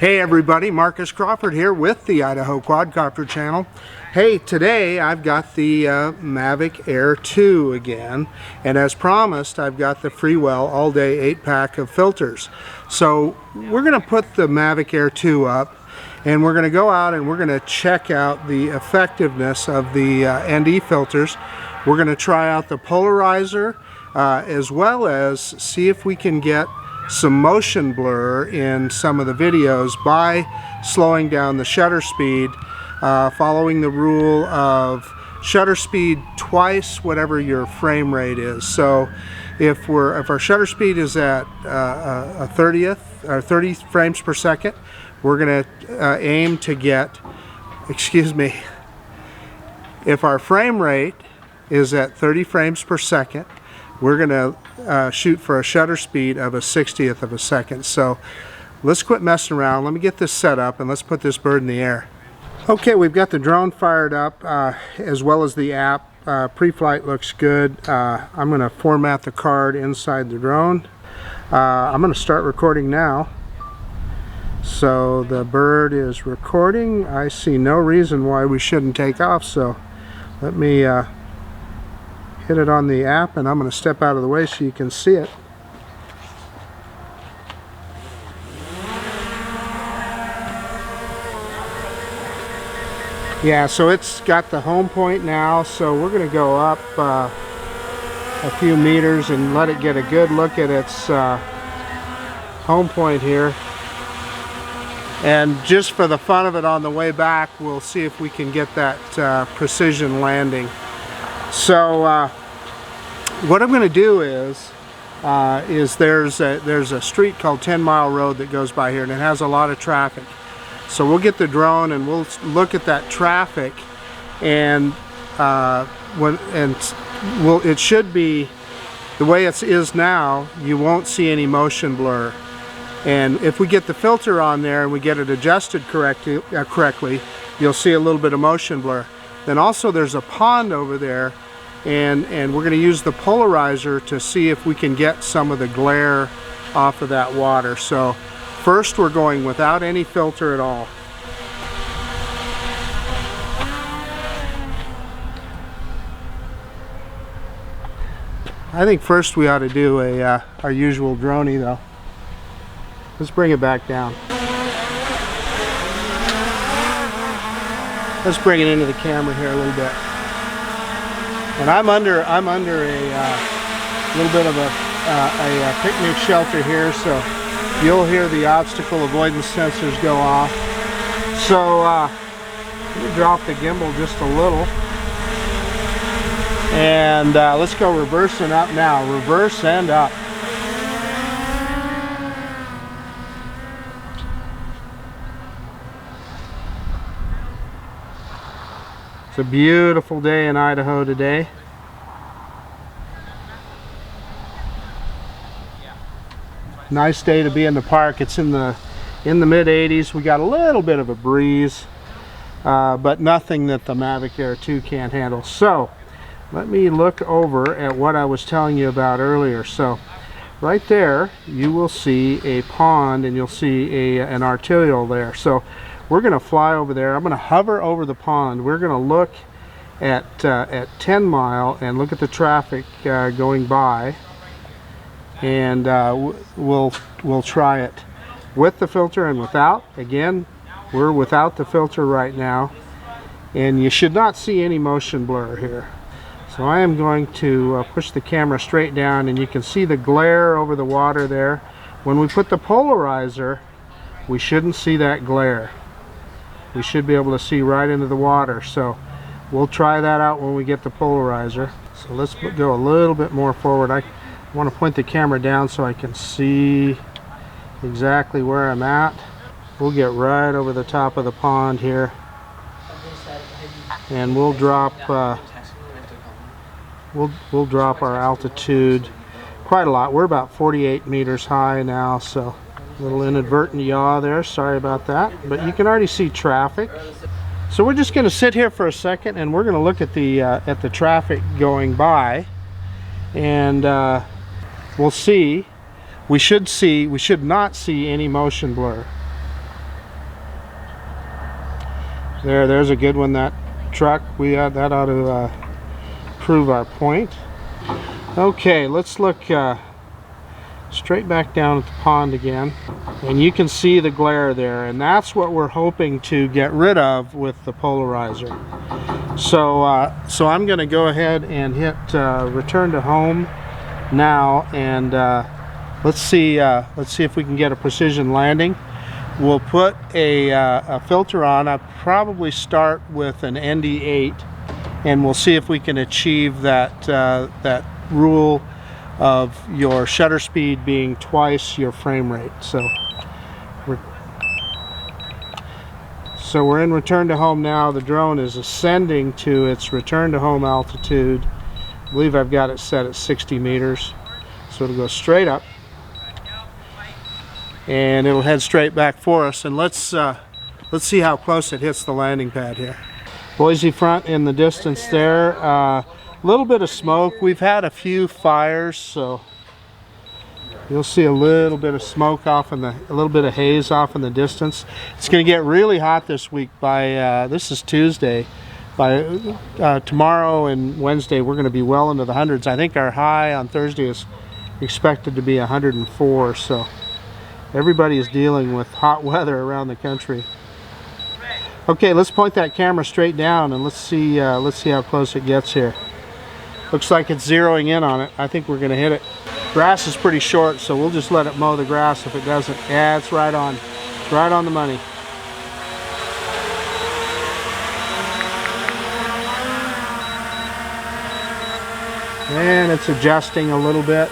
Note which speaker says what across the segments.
Speaker 1: Hey everybody, Marcus Crawford here with the Idaho Quadcopter channel. Hey, today I've got the Mavic Air 2 again, and as promised I've got the Freewell All Day 8-pack of filters. So we're going to put the Mavic Air 2 up, and we're going to go out and we're going to check out the effectiveness of the ND filters. We're going to try out the Polarizer as well as see if we can get some motion blur in some of the videos by slowing down the shutter speed, following the rule of shutter speed twice whatever your frame rate is. So if our shutter speed is at a 30 frames per second, we're going to aim to get, if our frame rate is at 30 frames per second, we're going to shoot for a shutter speed of a 60th of a second. So let's quit messing around. Let me get this set up and let's put this bird in the air. Okay, we've got the drone fired up as well as the app. Pre-flight looks good. I'm going to format the card inside the drone. I'm going to start recording now. So the bird is recording. I see no reason why we shouldn't take off. So let me hit it on the app, and I'm going to step out of the way so you can see it. Yeah, so it's got the home point now, so we're going to go up a few meters and let it get a good look at its home point here. And just for the fun of it, on the way back we'll see if we can get that precision landing. So what I'm going to do is there's a street called 10 Mile Road that goes by here, and it has a lot of traffic. So we'll get the drone and we'll look at that traffic, and it should be the way it is now. You won't see any motion blur, and if we get the filter on there and we get it adjusted correctly, you'll see a little bit of motion blur. Then also there's a pond over there, and we're going to use the Polarizer to see if we can get some of the glare off of that water. So first we're going without any filter at all. I think first we ought to do our usual droney though. Let's bring it back down. Let's bring it into the camera here a little bit. And I'm under a little bit of a picnic shelter here, so you'll hear the obstacle avoidance sensors go off. So let me drop the gimbal just a little, and let's go reverse and up now. Reverse and up. It's a beautiful day in Idaho today. Nice day to be in the park. It's in the mid 80s. We got a little bit of a breeze, but nothing that the Mavic Air 2 can't handle. So let me look over at what I was telling you about earlier. So right there you will see a pond, and you'll see an arterial there. So we're going to fly over there. I'm going to hover over the pond. We're going to look at 10 Mile and look at the traffic going by, and we'll try it with the filter and without. Again, we're without the filter right now, and you should not see any motion blur here. So I am going to push the camera straight down, and you can see the glare over the water there. When we put the Polarizer, we shouldn't see that glare. We should be able to see right into the water. So we'll try that out when we get the Polarizer. So let's go a little bit more forward. I want to point the camera down so I can see exactly where I'm at. We'll get right over the top of the pond here, and we'll drop we'll drop our altitude quite a lot. We're about 48 meters high now, so a little inadvertent yaw there, sorry about that, but you can already see traffic. So we're just going to sit here for a second, and we're going to look at the traffic going by, and we'll see. We should not see any motion blur. There's a good one, that truck. That ought to prove our point. Okay, let's look straight back down at the pond again, and you can see the glare there, and that's what we're hoping to get rid of with the polarizer. So I'm going to go ahead and hit return to home now, and let's see if we can get a precision landing. We'll put a filter on. I'll probably start with an ND8, and we'll see if we can achieve that that rule of your shutter speed being twice your frame rate. So we're in return to home now. The drone is ascending to its return to home altitude. I believe I've got it set at 60 meters. So it'll go straight up, and it'll head straight back for us. And let's see how close it hits the landing pad here. Boise Front in the distance there. A little bit of smoke. We've had a few fires, so you'll see a little bit of smoke off in a little bit of haze off in the distance. It's going to get really hot this week. By this is Tuesday. By tomorrow and Wednesday, we're going to be well into the hundreds. I think our high on Thursday is expected to be 104. So everybody is dealing with hot weather around the country. Okay, let's point that camera straight down and let's see how close it gets here. Looks like it's zeroing in on it. I think we're going to hit it. Grass is pretty short, so we'll just let it mow the grass if it doesn't. Yeah, it's right on. It's right on the money. And it's adjusting a little bit.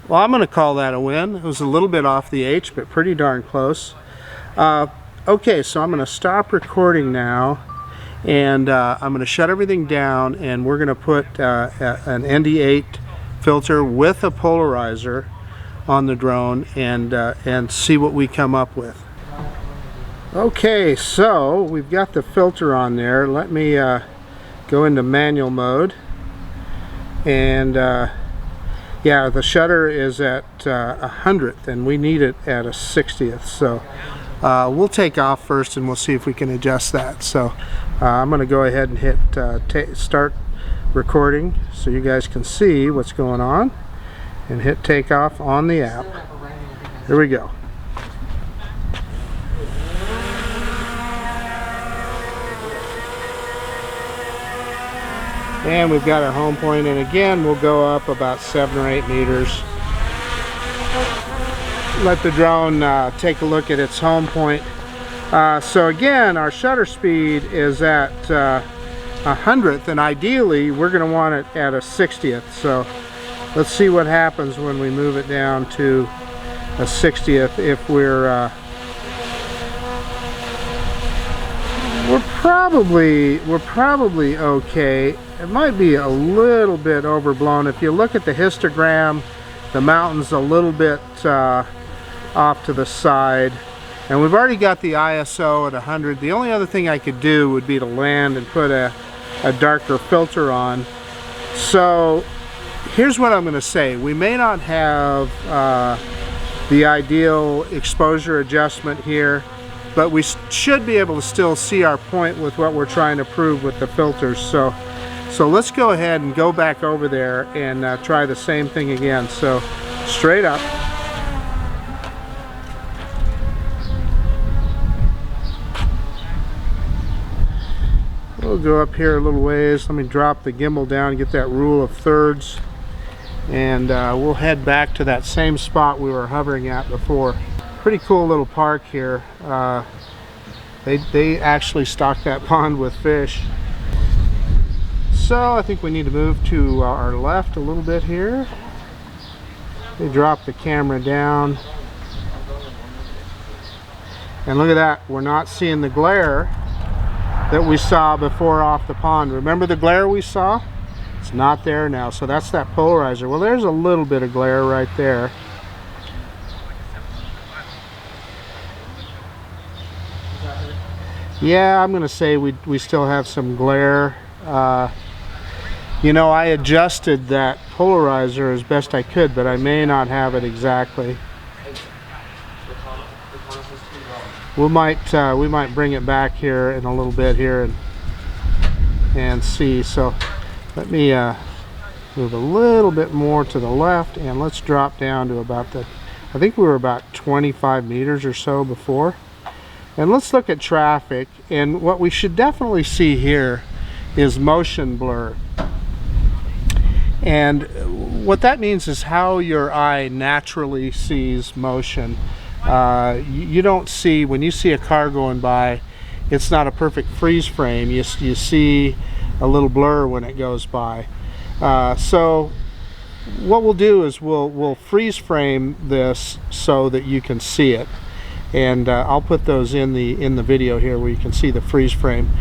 Speaker 1: Well, I'm going to call that a win. It was a little bit off the H, but pretty darn close. Okay, so I'm going to stop recording now, and I'm going to shut everything down, and we're going to put an ND8 filter with a polarizer on the drone and see what we come up with. Okay, so we've got the filter on there. Let me go into manual mode, and yeah, the shutter is at 100th, and we need it at a 60th. So we'll take off first, and we'll see if we can adjust that. So I'm going to go ahead and hit start recording so you guys can see what's going on, and hit takeoff on the app. Here we go. And we've got our home point, and again we'll go up about 7 or 8 meters. Let the drone take a look at its home point. So again, our shutter speed is at 100th, and ideally we're going to want it at a 60th. So let's see what happens when we move it down to a 60th. If we're probably okay. It might be a little bit overblown. If you look at the histogram, the mountain's a little bit off to the side, and we've already got the ISO at 100. The only other thing I could do would be to land and put a darker filter on. So here's what I'm going to say. We may not have the ideal exposure adjustment here, but we should be able to still see our point with what we're trying to prove with the filters. So let's go ahead and go back over there and try the same thing again. So straight up. We'll go up here a little ways. Let me drop the gimbal down, get that rule of thirds, and we'll head back to that same spot we were hovering at before. Pretty cool little park here. They actually stock that pond with fish. So I think we need to move to our left a little bit here. They drop the camera down, and look at that, we're not seeing the glare that we saw before off the pond. Remember the glare we saw? It's not there now. So that's that polarizer. Well, there's a little bit of glare right there. Yeah, I'm gonna say we still have some glare. You know, I adjusted that polarizer as best I could, but I may not have it exactly. We might bring it back here in a little bit here and see. So let me move a little bit more to the left, and let's drop down to about I think we were about 25 meters or so before. And let's look at traffic, and what we should definitely see here is motion blur. And what that means is how your eye naturally sees motion. You don't see, when you see a car going by, it's not a perfect freeze frame. You see a little blur when it goes by. So what we'll do is we'll freeze frame this so that you can see it. And I'll put those in the video here where you can see the freeze frame.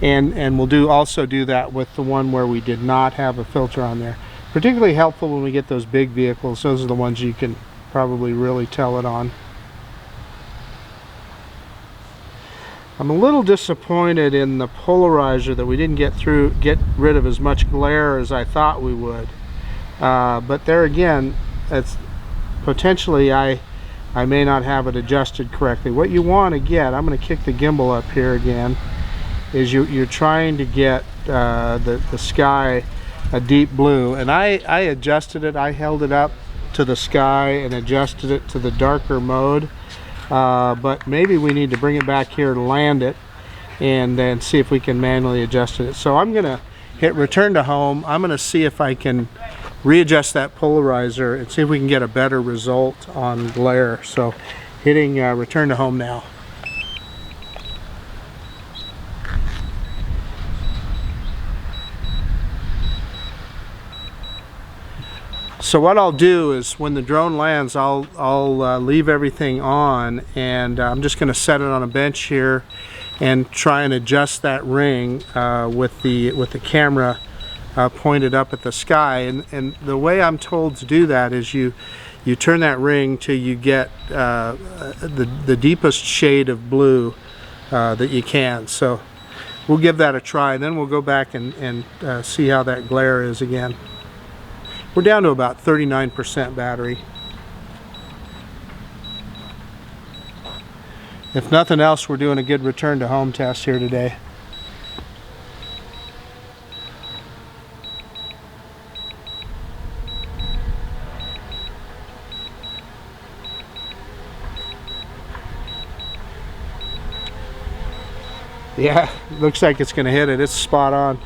Speaker 1: And we'll also do that with the one where we did not have a filter on there. Particularly helpful when we get those big vehicles. Those are the ones you can probably really tell it on. I'm a little disappointed in the polarizer that we didn't get rid of as much glare as I thought we would. But there again, it's potentially I may not have it adjusted correctly. What you want to get, I'm going to kick the gimbal up here again, is you're trying to get the sky a deep blue, and I adjusted it. I held it up to the sky and adjusted it to the darker mode. But maybe we need to bring it back here to land it and then see if we can manually adjust it. So I'm going to hit return to home. I'm going to see if I can readjust that polarizer and see if we can get a better result on glare. So hitting return to home now. So what I'll do is when the drone lands, I'll leave everything on, and I'm just going to set it on a bench here and try and adjust that ring with the camera pointed up at the sky. And the way I'm told to do that is you turn that ring till you get the deepest shade of blue that you can. So we'll give that a try, and then we'll go back and see how that glare is again. We're down to about 39% battery. If nothing else, we're doing a good return to home test here today. Yeah, looks like it's going to hit it. It's spot on.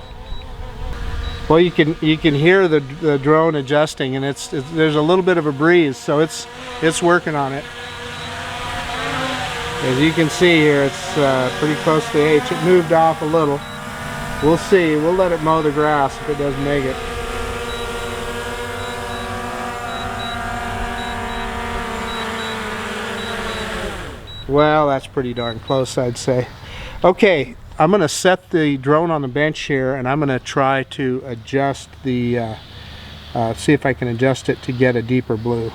Speaker 1: Well, you can hear the drone adjusting, and there's a little bit of a breeze, so it's working on it. As you can see here, it's pretty close to the H. It moved off a little. We'll see. We'll let it mow the grass if it doesn't make it. Well, that's pretty darn close, I'd say. Okay. I'm going to set the drone on the bench here, and I'm going to try to adjust the, see if I can adjust it to get a deeper blue.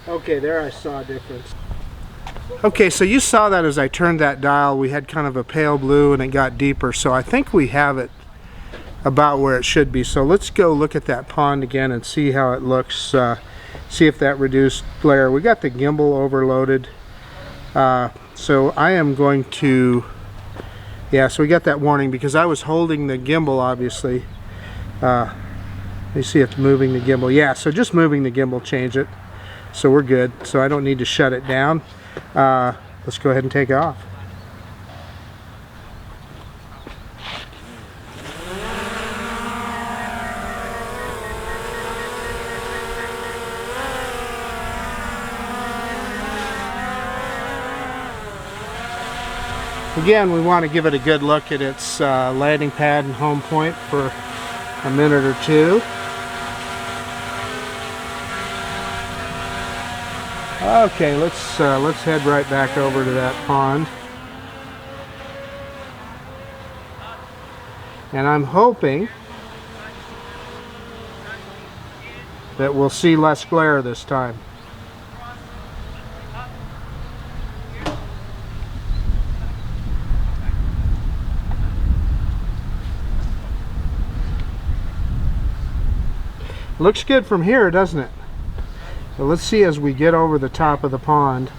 Speaker 1: Okay, there I saw a difference. Okay, so you saw that as I turned that dial, we had kind of a pale blue and it got deeper. So I think we have it about where it should be. So let's go look at that pond again and see how it looks. See if that reduced glare. We got the gimbal overloaded. So I am going to, yeah, so we got that warning because I was holding the gimbal, obviously. Let me see if moving the gimbal, yeah, so just moving the gimbal changed it. So we're good, so I don't need to shut it down. Let's go ahead and take off. Again, we want to give it a good look at its landing pad and home point for a minute or two. Okay, let's head right back over to that pond. And I'm hoping that we'll see less glare this time. Looks good from here, doesn't it? But let's see as we get over the top of the pond.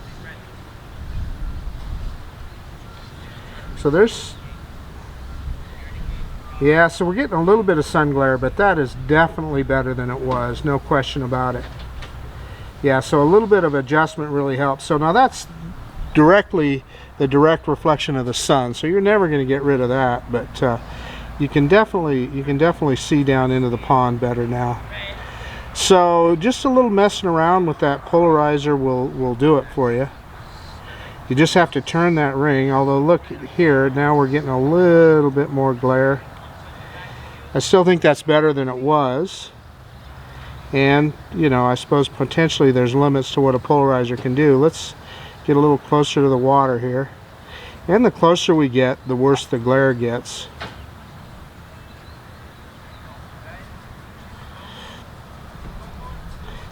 Speaker 1: So there's, yeah, so we're getting a little bit of sun glare, but that is definitely better than it was, no question about it. Yeah, so a little bit of adjustment really helps. So now that's directly the direct reflection of the sun, so you're never going to get rid of that, but you can definitely see down into the pond better now. So just a little messing around with that polarizer will do it for you. You just have to turn that ring, although look here, now we're getting a little bit more glare. I still think that's better than it was. And, you know, I suppose potentially there's limits to what a polarizer can do. Let's get a little closer to the water here. And the closer we get, the worse the glare gets.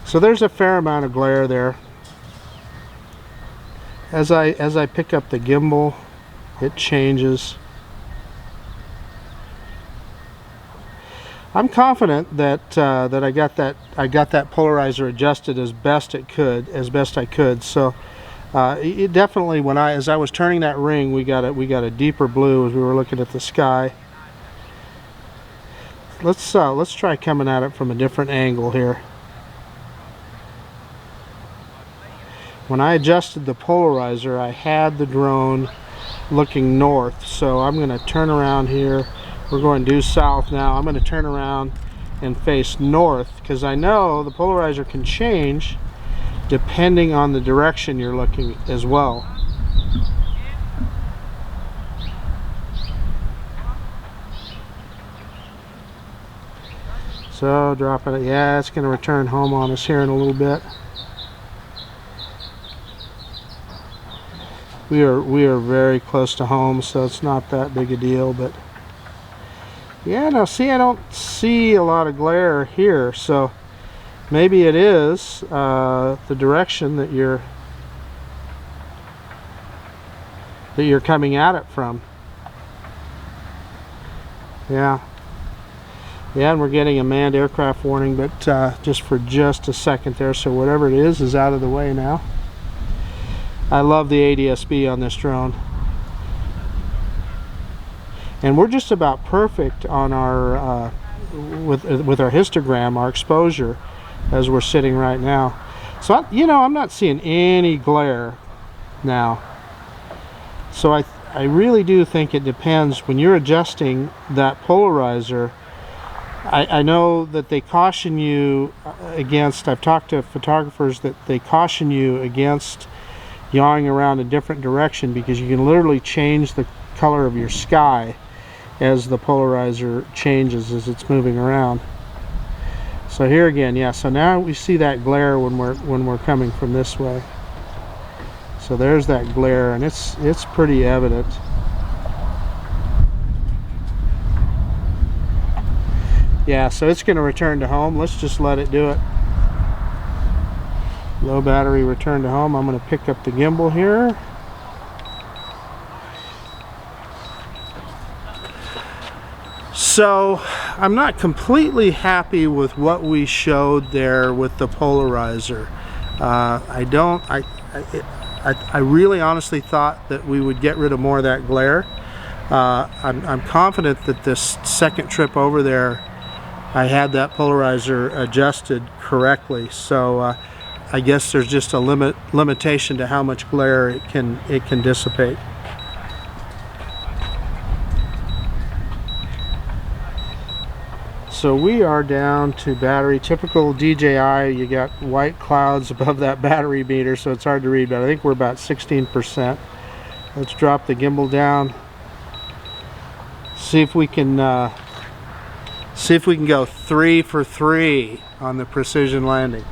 Speaker 1: So there's a fair amount of glare there. As I pick up the gimbal, it changes. I'm confident that that I got that polarizer adjusted as best I could. So it definitely, as I was turning that ring, we got a deeper blue as we were looking at the sky. Let's try coming at it from a different angle here. When I adjusted the polarizer, I had the drone looking north, so I'm going to turn around here. We're going due south now. I'm going to turn around and face north because I know the polarizer can change depending on the direction you're looking as well. So dropping it, yeah, it's going to return home on us here in a little bit. We are very close to home, so it's not that big a deal, but yeah, now see, I don't see a lot of glare here, so maybe it is the direction that you're coming at it from. Yeah, and we're getting a manned aircraft warning, but just for just a second there, so whatever it is out of the way now. I love the ADS-B on this drone. And we're just about perfect on our, with our histogram, our exposure, as we're sitting right now. So, I'm not seeing any glare now. So I really do think it depends. When you're adjusting that polarizer, I know that they caution you against, I've talked to photographers that they caution you against yawing around a different direction because you can literally change the color of your sky as the polarizer changes as it's moving around. So here again, yeah, so now we see that glare when we're coming from this way. So there's that glare, and it's pretty evident. Yeah, so it's going to return to home. Let's just let it do it. Low battery, return to home. I'm going to pick up the gimbal here. So I'm not completely happy with what we showed there with the polarizer. I really honestly thought that we would get rid of more of that glare. I'm confident that this second trip over there I had that polarizer adjusted correctly, so I guess there's just a limitation to how much glare it can dissipate. So we are down to battery. Typical DJI, you got white clouds above that battery meter, so it's hard to read, but I think we're about 16%. Let's drop the gimbal down. See if we can go 3 for 3 on the precision landing.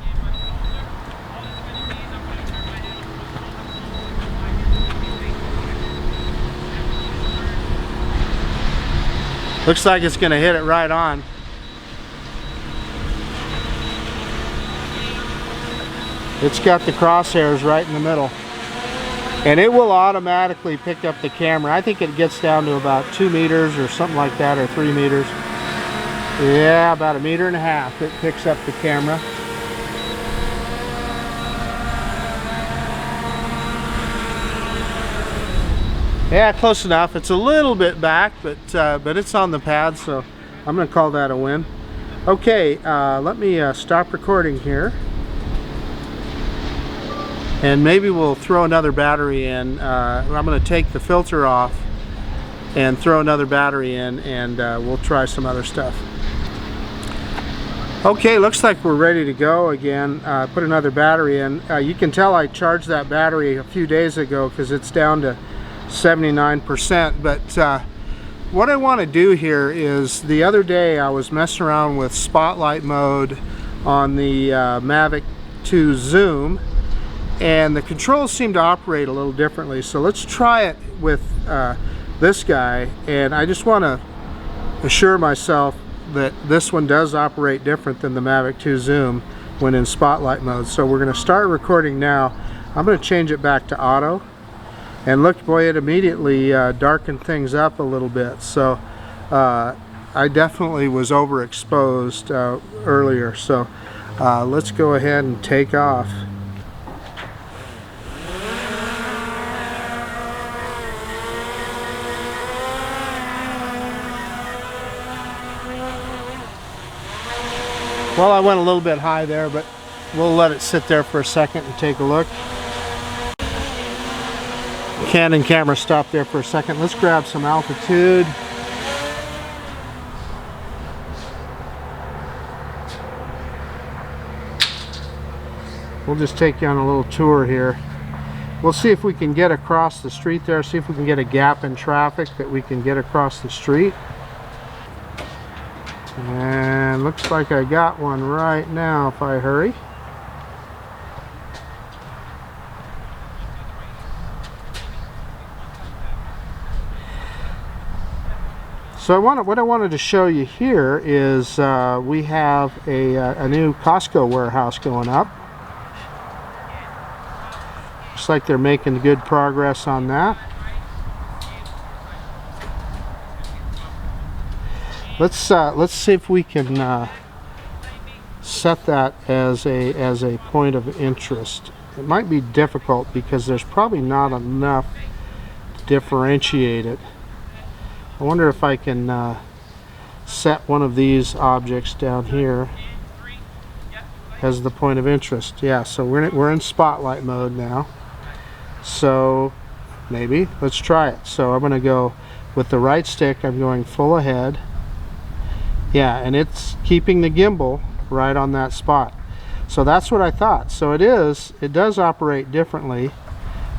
Speaker 1: Looks like it's going to hit it right on. It's got the crosshairs right in the middle. And it will automatically pick up the camera. I think it gets down to about 2 meters or something like that, or 3 meters. Yeah, about 1.5 meters it picks up the camera. Yeah, close enough. It's a little bit back, but it's on the pad, so I'm going to call that a win. Okay, let me stop recording here. And maybe we'll throw another battery in. I'm going to take the filter off and throw another battery in, and we'll try some other stuff. Okay, looks like we're ready to go again. Put another battery in. You can tell I charged that battery a few days ago because it's down to 79%. But what I want to do here is, the other day I was messing around with spotlight mode on the Mavic 2 Zoom, and the controls seem to operate a little differently. So let's try it with this guy, and I just want to assure myself that this one does operate different than the Mavic 2 Zoom when in spotlight mode. So we're going to start recording now. I'm going to change it back to auto, and look, boy, it immediately darkened things up a little bit. So I definitely was overexposed earlier. So let's go ahead and take off. Well, I went a little bit high there, but we'll let it sit there for a second and take a look. Canon camera stopped there for a second. Let's grab some altitude. We'll just take you on a little tour here. We'll see if we can get across the street there, see if we can get a gap in traffic that we can get across the street. And looks like I got one right now if I hurry. So what I wanted to show you here is we have a new Costco warehouse going up. Looks like they're making good progress on that. Let's see if we can set that as a point of interest. It might be difficult because there's probably not enough to differentiate it. I wonder if I can set one of these objects down here as the point of interest. Yeah, so we're in spotlight mode now. So maybe let's try it. So I'm going to go with the right stick. I'm going full ahead. Yeah, and it's keeping the gimbal right on that spot. So that's what I thought. So it does operate differently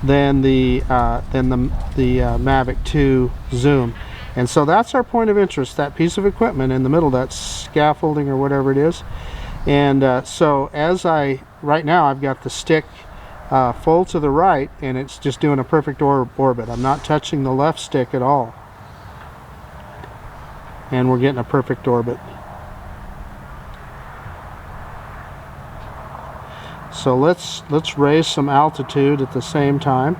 Speaker 1: than the Mavic 2 Zoom. And so that's our point of interest, that piece of equipment in the middle, that scaffolding or whatever it is. And so right now I've got the stick full to the right, and it's just doing a perfect orbit. I'm not touching the left stick at all. And we're getting a perfect orbit. So let's raise some altitude at the same time,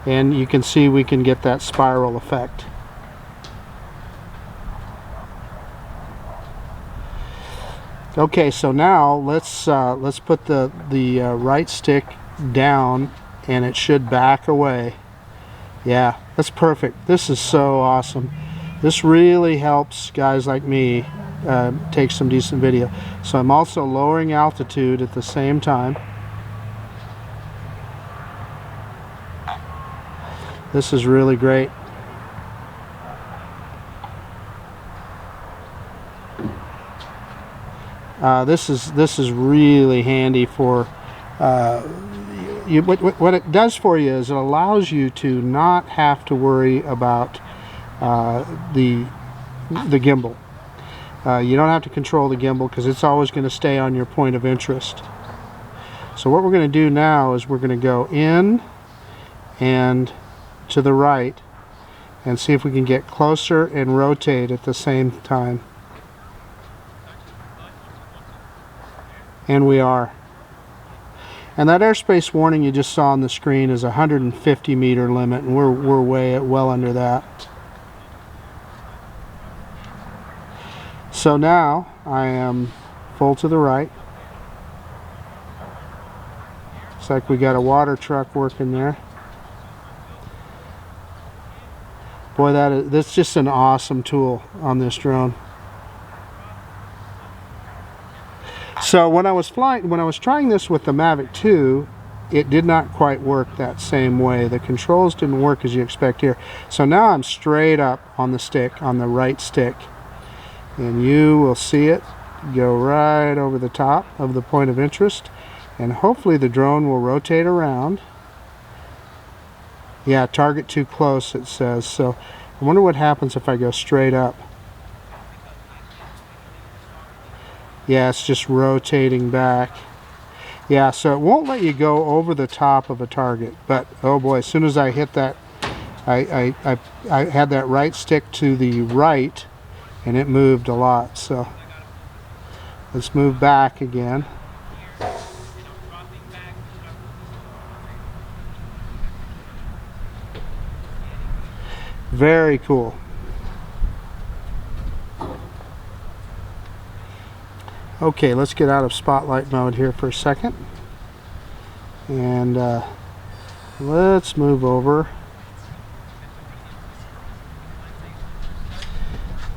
Speaker 1: and you can see we can get that spiral effect. Okay, so now let's put the right stick down, and it should back away. Yeah, that's perfect. This is so awesome. This really helps guys like me take some decent video. So I'm also lowering altitude at the same time. This is really great. This is really handy for what it does for you is it allows you to not have to worry about the gimbal. You don't have to control the gimbal because it's always going to stay on your point of interest. So what we're going to do now is we're going to go in and to the right, and see if we can get closer and rotate at the same time. And we are. And that airspace warning you just saw on the screen is a 150 meter limit, and we're well under that. So now I am full to the right. Looks like we got a water truck working there. Boy, that's just an awesome tool on this drone. So when I was trying this with the Mavic 2, it did not quite work that same way. The controls didn't work as you expect here. So now I'm straight up on the stick, on the right stick. And you will see it go right over the top of the point of interest. And hopefully the drone will rotate around. Yeah, target too close, it says. So I wonder what happens if I go straight up. Yeah, it's just rotating back. Yeah, so it won't let you go over the top of a target. But oh boy, as soon as I hit that, I had that right stick to the right, and it moved a lot. So let's move back again. Very cool. Okay, let's get out of spotlight mode here for a second. And let's move over.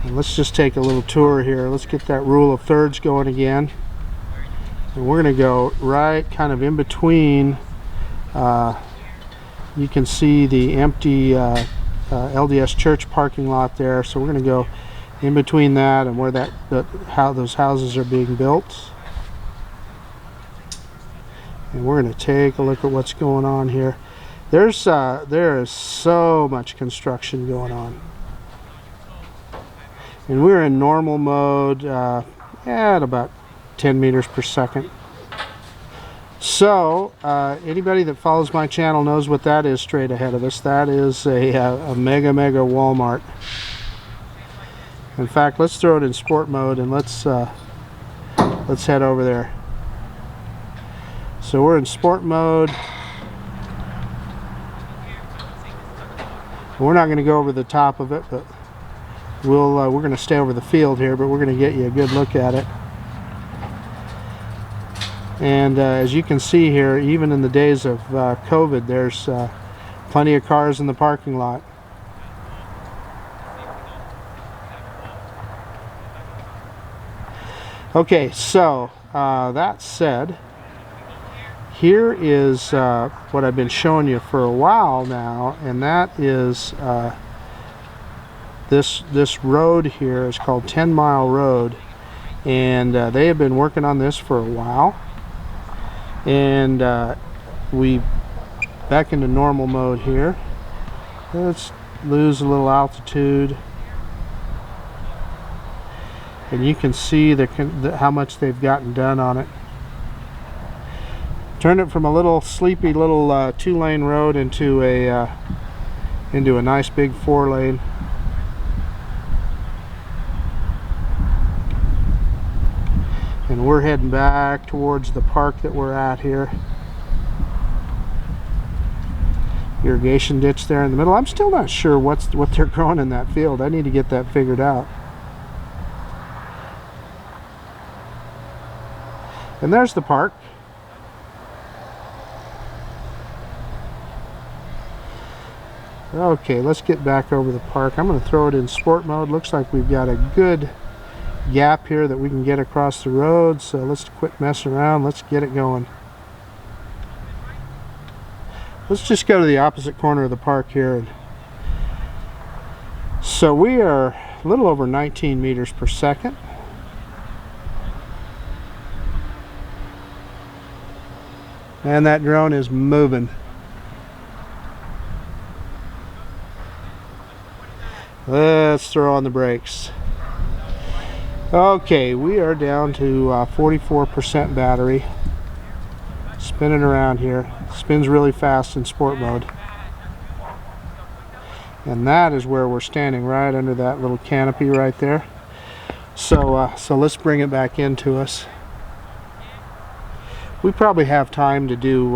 Speaker 1: And let's just take a little tour here. Let's get that rule of thirds going again. And we're going to go right kind of in between. You can see the empty LDS church parking lot there, so we're going to go in between that and where how those houses are being built. And we're going to take a look at what's going on here. There is so much construction going on, and we're in normal mode at about 10 meters per second. So anybody that follows my channel knows what that is straight ahead of us. That is a mega Walmart. In fact, let's throw it in sport mode and let's head over there. So we're in sport mode. We're not going to go over the top of it, but we're going to stay over the field here, but we're going to get you a good look at it. And as you can see here, even in the days of COVID, there's plenty of cars in the parking lot. Okay, so that said, here is what I've been showing you for a while now, and that is this road here is called 10 Mile Road, and they have been working on this for a while. And we back into normal mode here. Let's lose a little altitude, and you can see how much they've gotten done on it. Turned it from a little sleepy little 2-lane road into a nice big 4-lane. And we're heading back towards the park that we're at here. Irrigation ditch there in the middle. I'm still not sure what they're growing in that field. I need to get that figured out. And there's the park. Okay, let's get back over the park. I'm going to throw it in sport mode. Looks like we've got a good gap here that we can get across the road, so let's quit messing around. Let's get it going. Let's just go to the opposite corner of the park here. So we are a little over 19 meters per second. And that drone is moving. Let's throw on the brakes. Okay, we are down to 44% battery. Spinning around here. Spins really fast in sport mode. And that is where we're standing, right under that little canopy right there. So let's bring it back into us. We probably have time to do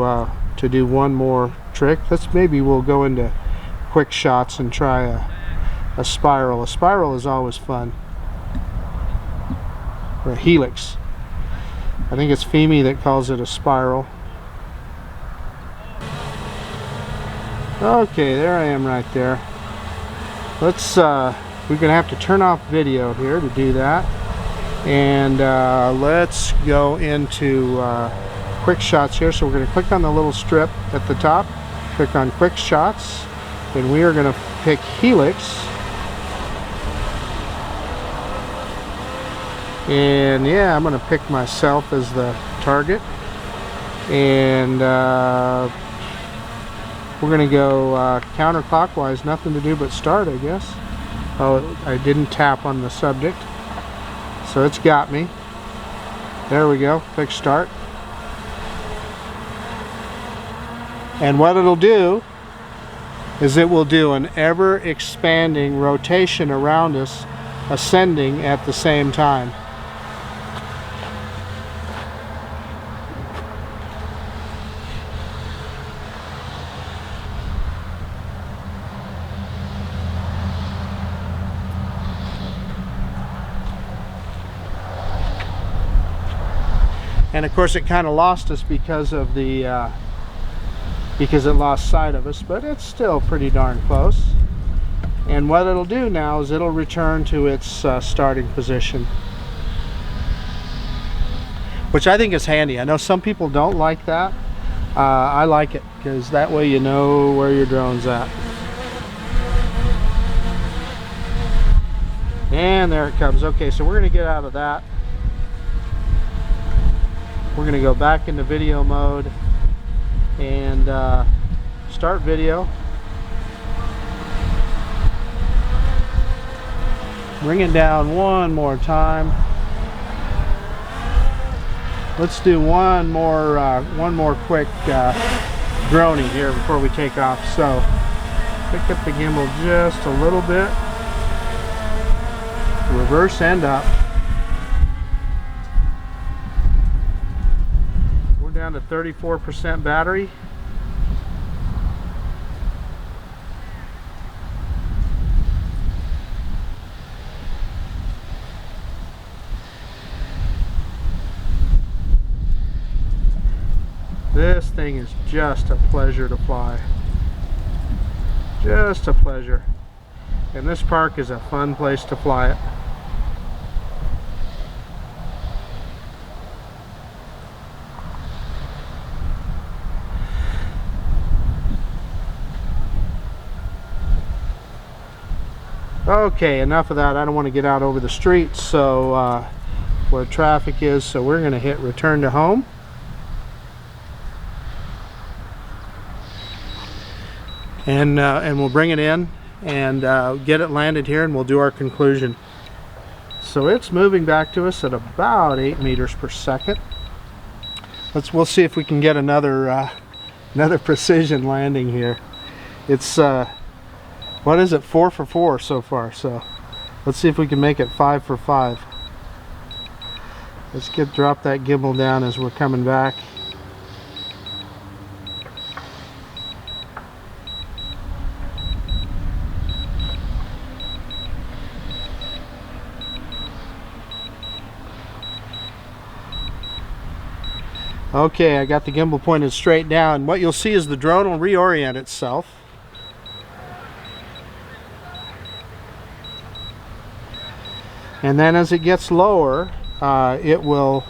Speaker 1: one more trick. We'll go into quick shots and try a spiral. A spiral is always fun. Or a helix. I think it's Femi that calls it a spiral. Okay, there I am right there. Let's we're gonna have to turn off video here to do that, and let's go into quick shots here. So we're going to click on the little strip at the top, click on quick shots, and we are going to pick Helix. And yeah, I'm going to pick myself as the target, and we're going to go counterclockwise. Nothing to do but start, I guess. Oh, I didn't tap on the subject, so it's got me. There we go. Click start. And what it'll do is it will do an ever expanding rotation around us, ascending at the same time. And of course it kind of lost us because of the because it lost sight of us, but it's still pretty darn close. And what it'll do now is it'll return to its starting position, which I think is handy. I know some people don't like that. I like it because that way you know where your drone's at. And there it comes. Okay, so we're going to get out of that. We're going to go back into video mode and start video. Bring it down one more time. Let's do one more quick droning here before we take off. So pick up the gimbal just a little bit, reverse end up. Down to 34% battery. This thing is just a pleasure to fly. Just a pleasure. And this park is a fun place to fly it. Okay, enough of that. I don't want to get out over the street, so where traffic is, so we're going to hit return to home. And we'll bring it in and get it landed here, and we'll do our conclusion. So it's moving back to us at about 8 meters per second. We'll see if we can get another precision landing here. It's what is it, 4 for 4 so far, so let's see if we can make it 5 for 5. Let's drop that gimbal down as we're coming back. Okay, I got the gimbal pointed straight down. What you'll see is the drone will reorient itself. And then as it gets lower, it will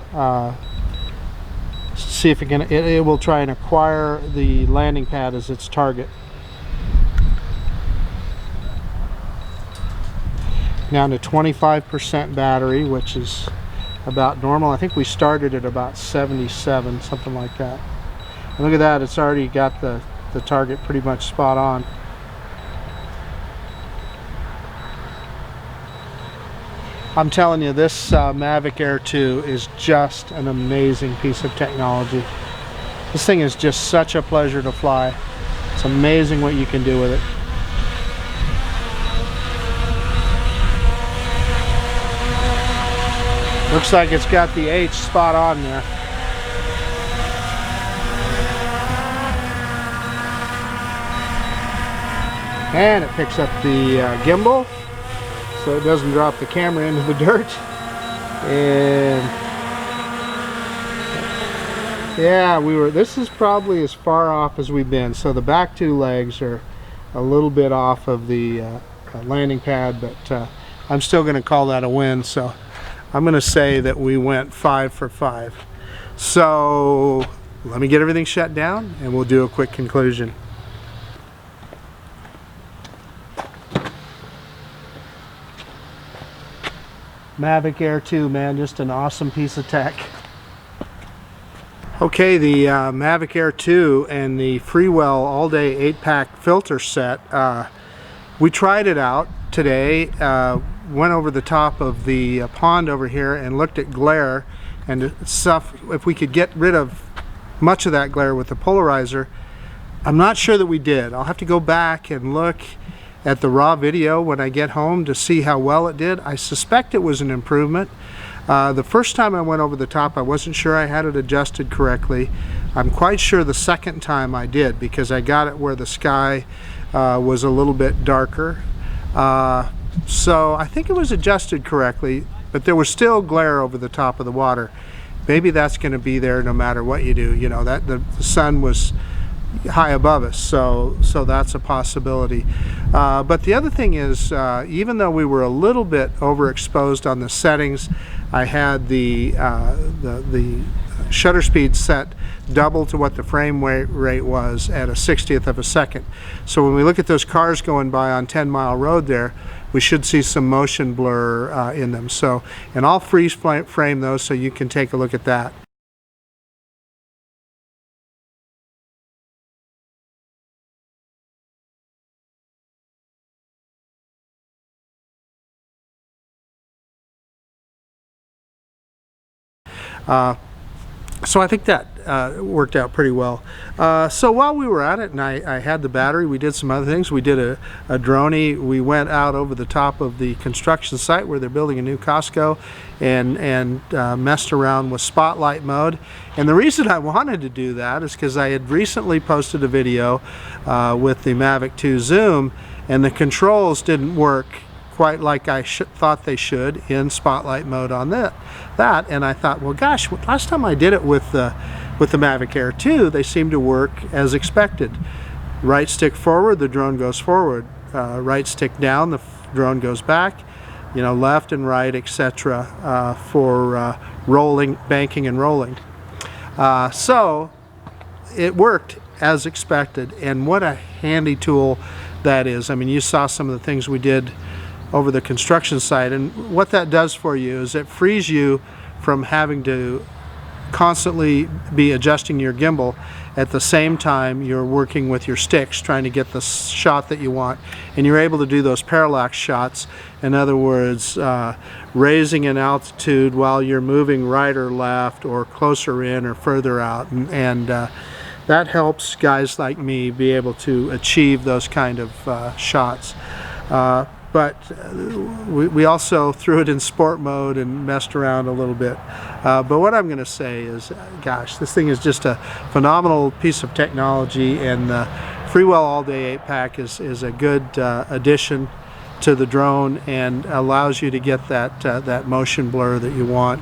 Speaker 1: see if it will try and acquire the landing pad as its target. Down to 25% battery, which is about normal. I think we started at about 77, something like that. And look at that, it's already got the target pretty much spot on. I'm telling you, this Mavic Air 2 is just an amazing piece of technology. This thing is just such a pleasure to fly. It's amazing what you can do with it. Looks like it's got the H spot on there. And it picks up the gimbal so it doesn't drop the camera into the dirt. And yeah, this is probably as far off as we've been. So the back two legs are a little bit off of the landing pad, but I'm still going to call that a win. So I'm going to say that we went 5 for 5. So let me get everything shut down and we'll do a quick conclusion. Mavic Air 2, man, just an awesome piece of tech. Okay, the Mavic Air 2 and the Freewell All Day 8-pack filter set, we tried it out today, went over the top of the pond over here and looked at glare and stuff, if we could get rid of much of that glare with the Polarizer. I'm not sure that we did. I'll have to go back and look at the raw video when I get home to see how well it did. I suspect it was an improvement. The first time I went over the top, I wasn't sure I had it adjusted correctly. I'm quite sure the second time I did, because I got it where the sky was a little bit darker. So I think it was adjusted correctly, but there was still glare over the top of the water. Maybe that's going to be there no matter what you do. You know, that the sun was high above us, so that's a possibility. But the other thing is, even though we were a little bit overexposed on the settings, I had the shutter speed set double to what the frame rate was at a 60th of a second. So when we look at those cars going by on 10 Mile Road there, we should see some motion blur in them. So, and I'll freeze frame those so you can take a look at that. So I think that worked out pretty well. So while we were at it, and I had the battery, we did some other things. We did a droney. We went out over the top of the construction site where they're building a new Costco and messed around with spotlight mode. And the reason I wanted to do that is because I had recently posted a video with the Mavic 2 Zoom, and the controls didn't work quite like I thought they should in spotlight mode on that. And I thought, well, gosh, last time I did it with the Mavic Air 2, they seemed to work as expected. Right stick forward, the drone goes forward. Right stick down, the drone goes back. You know, left and right, etc. For rolling, banking, and rolling. So it worked as expected, and what a handy tool that is. I mean, you saw some of the things we did over the construction site, and what that does for you is it frees you from having to constantly be adjusting your gimbal at the same time you're working with your sticks trying to get the shot that you want, and you're able to do those parallax shots. In other words, raising an altitude while you're moving right or left or closer in or further out, and that helps guys like me be able to achieve those kind of shots. But we also threw it in sport mode and messed around a little bit. But what I'm going to say is, gosh, this thing is just a phenomenal piece of technology, and the Freewell All Day 8-pack is a good addition to the drone and allows you to get that motion blur that you want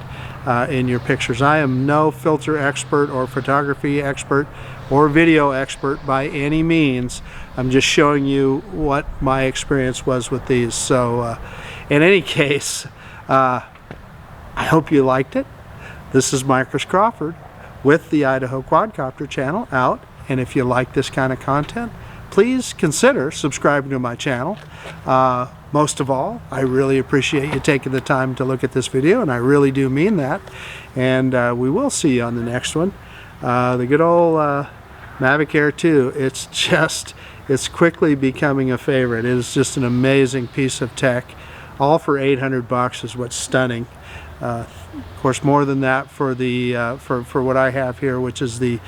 Speaker 1: in your pictures. I am no filter expert or photography expert or video expert by any means. I'm just showing you what my experience was with these. So in any case, I hope you liked it. This is Mike Crawford with the Idaho Quadcopter channel out, and if you like this kind of content, please consider subscribing to my channel. Most of all, I really appreciate you taking the time to look at this video, and I really do mean that. And we will see you on the next one. The good old Mavic Air 2, it's quickly becoming a favorite. It is just an amazing piece of tech. All for $800 is what's stunning. Of course, more than that for the for what I have here, which is the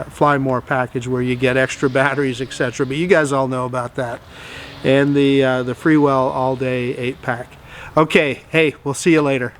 Speaker 1: Fly More package, where you get extra batteries, etc. But you guys all know about that. And the Freewell All Day 8-pack. Okay, hey, we'll see you later.